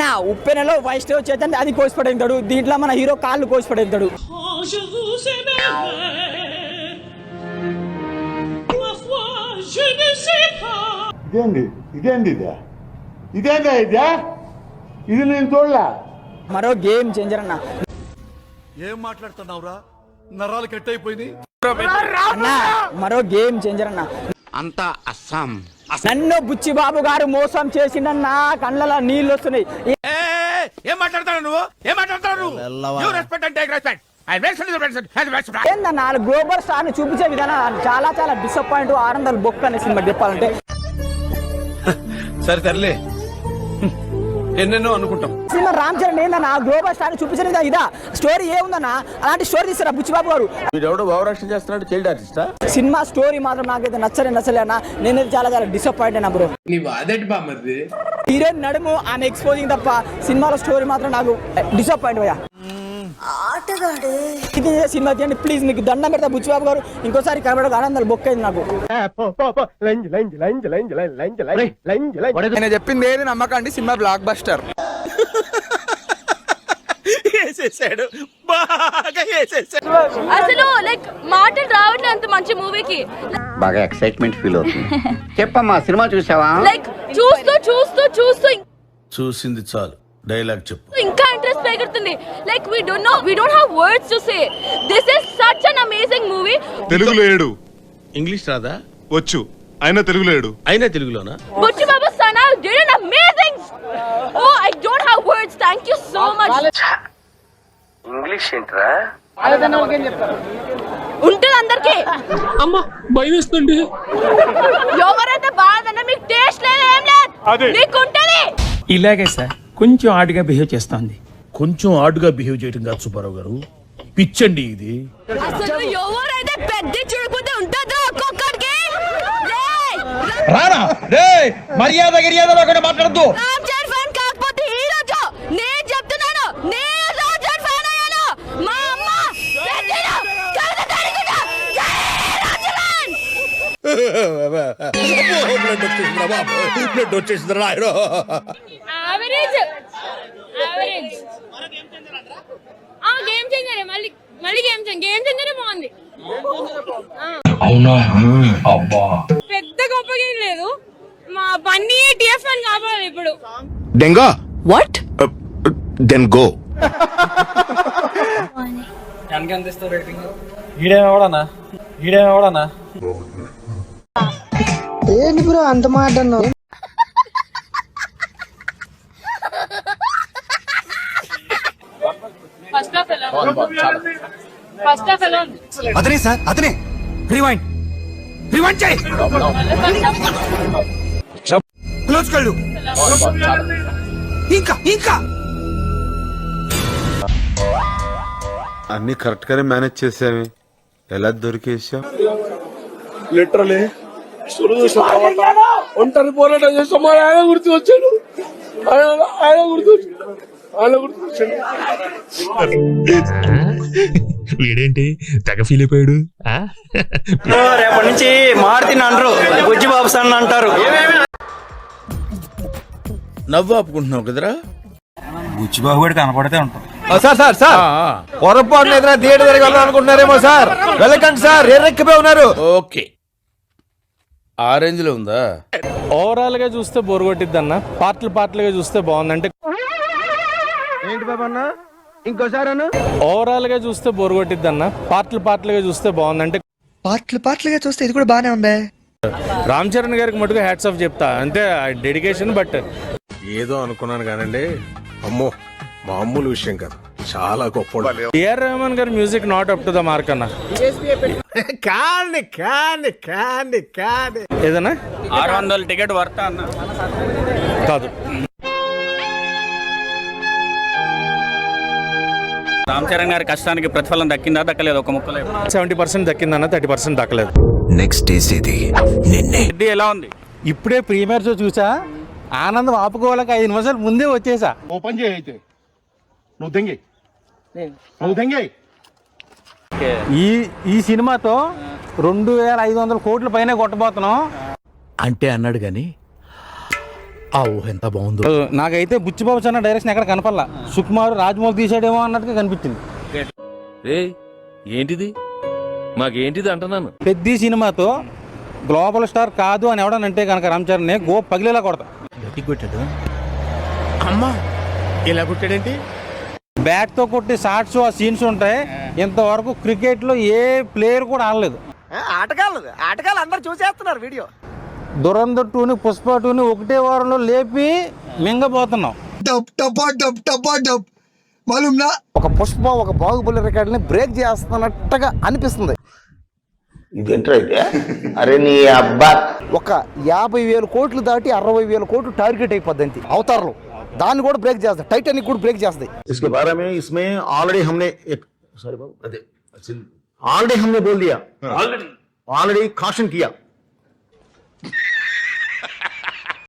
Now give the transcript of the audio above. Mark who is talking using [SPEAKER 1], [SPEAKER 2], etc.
[SPEAKER 1] నా ఉప్పెనలో వైష్ణవ్ చేతండి అది కోసిపడేస్తాడు, దీంట్లో మన హీరో కాళ్ళు కోసిపడేస్తాడు.
[SPEAKER 2] ఇది నేను చూడలే.
[SPEAKER 1] మరో గేమ్ చేంజర్ అన్న.
[SPEAKER 3] ఏం మాట్లాడుతున్నావురా, నరాలు కట్ అయిపోయింది
[SPEAKER 1] అన్న మరో గేమ్ చేంజర్ అన్న.
[SPEAKER 4] అంతా అస్సాం.
[SPEAKER 1] నన్ను బుచ్చిబాబు గారు మోసం చేసిండన్న, కళ్ళలో నీళ్ళు వస్తున్నాయి.
[SPEAKER 3] ఏం మాట్లాడతావు నువ్వు, ఏం మాట్లాడతావు
[SPEAKER 1] ఏందన్న గ్లోబల్ స్టార్ ని చూపించే విధానం చాలా చాలా డిసప్పాయింట్. 600 బొక్క అనే సినిమా చెప్పాలంటే.
[SPEAKER 3] సరే తరలే, ఎన్నెన్నో అనుకుంటాం.
[SPEAKER 1] సినిమా రామ్ చరణ్ ఏందన్న గ్లోబల్ స్టార్ ని చూపించే ఇదా స్టోరీ ఏముందన్న? అలాంటి స్టోరీ తీస్తారా బుచ్చిబాబు గారు?
[SPEAKER 3] వీడెవడో భావరక్షణ చేస్తున్నాడు, చైల్డ్ ఆర్టిస్టా?
[SPEAKER 1] సినిమా స్టోరీ మాత్రం నాకైతే నచ్చలే అన్న. నేనైతే చాలా చాలా డిసప్పాయింట్ అయినా బ్రో. హీరోయిన్ నడుము ఆమె ఎక్స్పోజింగ్ తప్ప సినిమాలో స్టోరీ మాత్రం నాకు డిసప్పాయింట్ అయ్యా. ఇది సినిమా తీయండి ప్లీజ్, మీకు దండం పెడతా బుచ్చిబాబు గారు. ఇంకోసారి కనబడ 600 బొక్క అయింది నాకు.
[SPEAKER 5] నేను చెప్పింది ఏది నమ్మకండి, సినిమా బ్లాక్ బస్టర్.
[SPEAKER 3] వేసేసాడు, బాగా వేసేసాడు.
[SPEAKER 6] అసలు లైక్ మాటలు రావట్లేదు అంత మంచి మూవీకి.
[SPEAKER 4] బాగా ఎక్సైట్మెంట్ ఫీల్ అవుతుంది. చెప్పమ్మా, సినిమా చూసావా?
[SPEAKER 6] లైక్ చూస్తూ
[SPEAKER 3] చూసింది చాలు, డైలాగ్ చెప్పు.
[SPEAKER 6] ఇంకా ఇంట్రెస్ట్ పెరుగుతుంది. Like we don't have words to say. This is such an amazing movie.
[SPEAKER 7] తెలుగులో ఏడు,
[SPEAKER 3] ఇంగ్లీష్ రాదా?
[SPEAKER 7] వచ్చు అయినా తెలుగులో ఏడు.
[SPEAKER 3] అయినా తెలుగులోనా?
[SPEAKER 6] Butchi Babu Sana did an amazing. Oh, I don't have words. Thank you so much.
[SPEAKER 4] English ఏంట్రా?
[SPEAKER 6] ఉంటుంది అందరికి.
[SPEAKER 8] అమ్మ భయం వేస్తుంది.
[SPEAKER 6] ఎవరైతే బాధన్నా మీకు టేస్ట్ లేదు, ఏం లేదు, మీకు ఉంటది.
[SPEAKER 8] ఇలాగే సార్ కొంచెం ఆడుగా బిహేవ్ చేస్తోంది.
[SPEAKER 3] కొంచెం ఆడుగా బిహేవ్ చేయడం కాదు సుబ్బారావు గారు, పిచ్చండి ఇది.
[SPEAKER 6] అసలు ఎవరైతే పెద్ద చూడకపోతే ఉంటుందో ఒక్కొక్కడికి.
[SPEAKER 5] రానా రే, మర్యాద గిర్యాదలో మాట్లాడద్దు.
[SPEAKER 6] రామ్ చరణ్ ఫ్యాన్ కాకపోతే ఈ రోజు నేను చెప్తున్నాను, నేను రామ్ చరణ్ ఫ్యాన్ అయ్యాను. మా అమ్మ పెద్దలు కవిత తడిగుడ్డ. జై రామ్ చరణ్.
[SPEAKER 3] బ్లడ్ వచ్చేసింది రాయరు.
[SPEAKER 6] Average game changer. మళ్ళీ గేమ్ చేంజర్ బాగుంది.
[SPEAKER 8] అవునా? అబ్బా
[SPEAKER 6] పెద్ద గొప్పగా ఏం లేదు. మా బన్నీ టిఎఫ్ అని కావాలి ఇప్పుడు.
[SPEAKER 4] దెంగో వాట్ దెన్ గో.
[SPEAKER 5] ఈడేవాడనా
[SPEAKER 1] ఏంటి బ్రో అంత మాట అన్నావు?
[SPEAKER 6] ఫస్ట్ హాఫ్ ఎలా ఉంది?
[SPEAKER 5] అతనే సార్, అతనే. రివైండ్ చేయి. క్లోజ్ కళ్ళు. ఇంకా
[SPEAKER 7] అన్ని కరెక్ట్ గానే మేనేజ్ చేసామే, ఎలా దొరికేసా?
[SPEAKER 2] లిటరలీ ఒంటరి పోరాటం చేస్తాం. ఆయన గుర్తు వచ్చాడు, ఆయన గుర్తు వచ్చాడు.
[SPEAKER 8] వీడేంటి తెగ ఫీల్ అయిపోయాడు.
[SPEAKER 1] రేపటి నుంచి మారుతిని అంటారు, బుజ్జిబాబు సన్ అంటారు.
[SPEAKER 3] నవ్వు ఆపుకుంటున్నావు కదరా?
[SPEAKER 5] బుచ్చిబాబు కూడా కనపడితే ఉంటాం. సార్ పొరపాటు ఏదైనా థియేటర్ దగ్గర అనుకుంటున్నారేమో సార్. వెళ్ళకండి సార్, ఎర్రెక్కిపోయి ఉన్నారు.
[SPEAKER 3] ఓకే, ఆ రేంజ్ లో ఉందా?
[SPEAKER 8] ఓవరాల్ గా చూస్తే బోర్ కొట్టిద్ది అన్న, పార్ట్లుగా చూస్తే బాగుంది. అంటే
[SPEAKER 5] ఏంటి బాబు అన్న, ఇంకోసారి
[SPEAKER 8] ఓవరాల్ గా చూస్తే బోర్ కొట్టిద్ది అన్న, పార్ట్లుగా చూస్తే బాగుంది. అంటే
[SPEAKER 1] పాటలుగా చూస్తే ఇది కూడా బానే ఉంది.
[SPEAKER 8] రామ్ చరణ్ గారికి మటుకు హ్యాట్స్ ఆఫ్ చెప్తా, అంటే డెడికేషన్. బట్
[SPEAKER 7] ఏదో అనుకున్నాను కానండి, అమ్మో మామూలు విషయం కాదు, చాలా గొప్ప.
[SPEAKER 8] ఏఆర్ రెహమాన్ గారి music not up to the mark అన్న. ఏదన్నా
[SPEAKER 1] 600 టికెట్ వర్త అన్న
[SPEAKER 8] కాదు.
[SPEAKER 1] రామ్ చరణ్ గారి కష్టానికి ప్రతిఫలం దక్కిందా దక్కలేదు? ఒక ముక్కలో
[SPEAKER 8] 70% దక్కిందన్న, 30% దక్కలేదు.
[SPEAKER 5] నెక్స్ట్ డేసేది నిన్నే.
[SPEAKER 1] ఇది ఎలా ఉంది?
[SPEAKER 8] ఇప్పుడే ప్రీమియర్ షో చూసా, ఆనందం ఆపుకోవాలకి 5 నిమిషాలు ముందే వచ్చేసా.
[SPEAKER 2] ఓపెన్ చేయి అయితే, నువ్వు దెంగే.
[SPEAKER 8] ఈ సినిమాతో 2500 కోట్ల పైన కొట్టబోతున్నాం
[SPEAKER 3] అంటే అన్నాడు గాని ఆ ఊహ ఎంత బాగుందో.
[SPEAKER 8] నాకైతే బుచ్చిబాబు చన్న డైరెక్షన్ ఎక్కడ కనపడలా. సుకుమార్ రాజమౌళి తీసాడేమో అన్నట్టుగా కనిపించింది.
[SPEAKER 3] ఏంటిది మాకేంటిది అంటున్నాను.
[SPEAKER 8] పెద్ద సినిమాతో గ్లోబల్ స్టార్ కాదు అని ఎవడనంటే కనుక రామ్ చరణ్ గో పగిలేలా కొడతా.
[SPEAKER 3] గట్టి కొట్టాడు. అమ్మా ఇలా కొట్టాడేంటి?
[SPEAKER 8] బ్యాట్ తో కొట్టి షాట్స్ ఆ సీన్స్ ఉంటాయి. ఇంతవరకు క్రికెట్ లో ఏ ప్లేయర్ కూడా ఆడలేదు.
[SPEAKER 1] ఆటగాళ్ళు అందరు చూసేస్తున్నారు వీడియో.
[SPEAKER 8] దురంధర్ 2ని పుష్ప 2ని ఒకటే వారంలో లేపి మింగబోతున్నాం.
[SPEAKER 9] ఒక పుష్ప ఒక బాహుబలి రికార్డుని బ్రేక్ చేస్తున్నట్టుగా అనిపిస్తుంది.
[SPEAKER 4] అరే నీ అబ్బా
[SPEAKER 9] ఒక 50,000 కోట్లు దాటి 60,000 కోట్లు టార్గెట్ అయిపోద్ది అంతే అవతారంలో. దాన్ని కూడా బ్రేక్ చేస్తాయి. టైటానిక్ కూడా బ్రేక్ చేస్తాయి.
[SPEAKER 5] इसके बारे में इसमें ऑलरेडी हमने एक सॉरी बाबू ऑलरेडी हमने बोल दिया ऑलरेडी कॉशन किया